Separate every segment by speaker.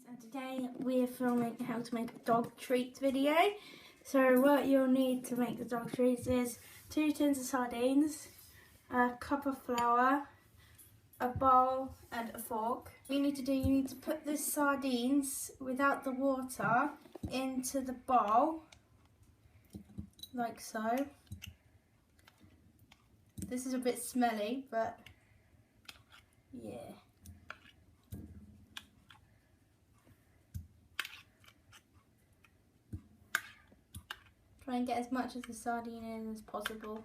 Speaker 1: and today we're filming how to make a dog treats video. So what you'll need to make the dog treats is 2 tins of sardines, a cup of flour, a bowl and a fork. What you need to put the sardines without the water into the bowl, like so. This is a bit smelly, but yeah. Try and get as much of the sardine in as possible.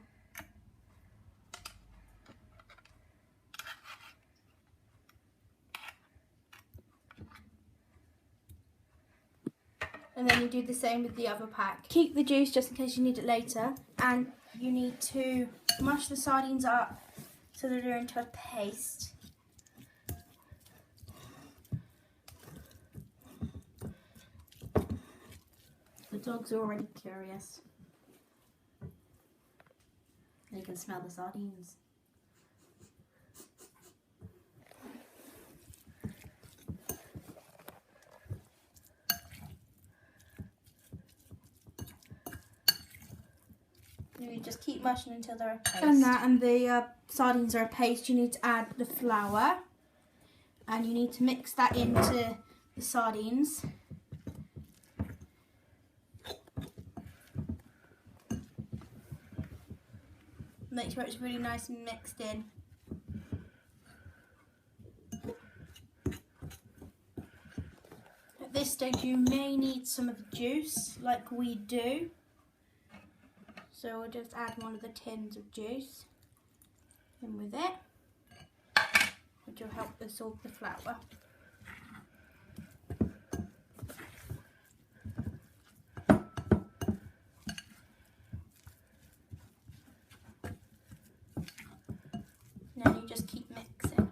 Speaker 1: And then you do the same with the other pack. Keep the juice just in case you need it later. And you need to mush the sardines up so that they're into a paste. The dog's already curious. They can smell the sardines. You just keep mushing until they're a paste. And the sardines are a paste, you need to add the flour. And you need to mix that into the sardines. Make sure it's really nice and mixed in. At this stage you may need some of the juice, like we do. So we'll just add one of the tins of juice in with it, which will help absorb the flour. Now you just keep mixing.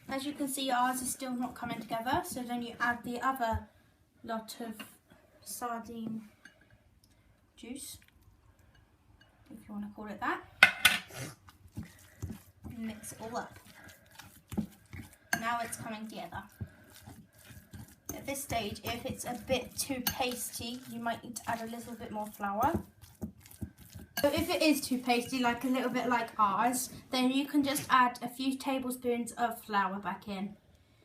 Speaker 1: As you can see, ours is still not coming together, so then you add the other lot of sardine juice, if you want to call it that, and mix it all up. Now it's coming together. At this stage, if it's a bit too pasty, you might need to add a little bit more flour. So if it is too pasty, like a little bit like ours, then you can just add a few tablespoons of flour back in,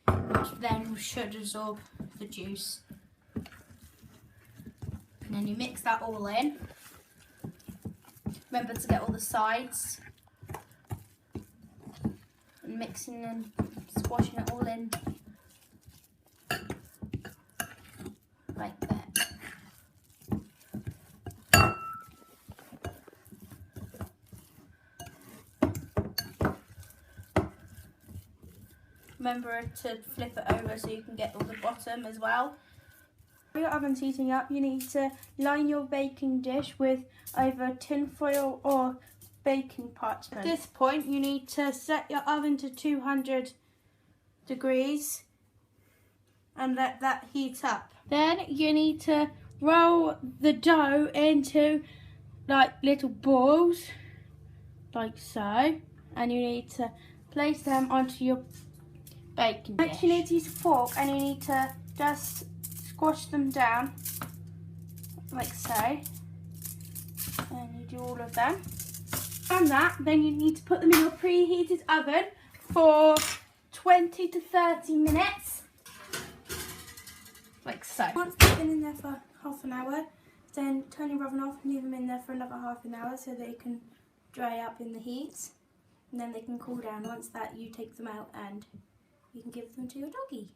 Speaker 1: which then should absorb the juice. And then you mix that all in. Remember to get all the sides, and mixing and squashing it all in like that. Remember to flip it over so you can get all the bottom as well. While your oven's heating up, you need to line your baking dish with either tin foil or baking parchment. At this point, you need to set your oven to 200 degrees and let that heat up. Then you need to roll the dough into like little balls, like so, and you need to place them onto your baking dish. Next you need to use a fork and you need to just squash them down like so, and you do all of them. And that, then you need to put them in your preheated oven for 20 to 30 minutes, like so. Once they've been in there for half an hour, then turn your oven off and leave them in there for another half an hour so they can dry up in the heat, and then they can cool down. Once that, you take them out and you can give them to your doggy.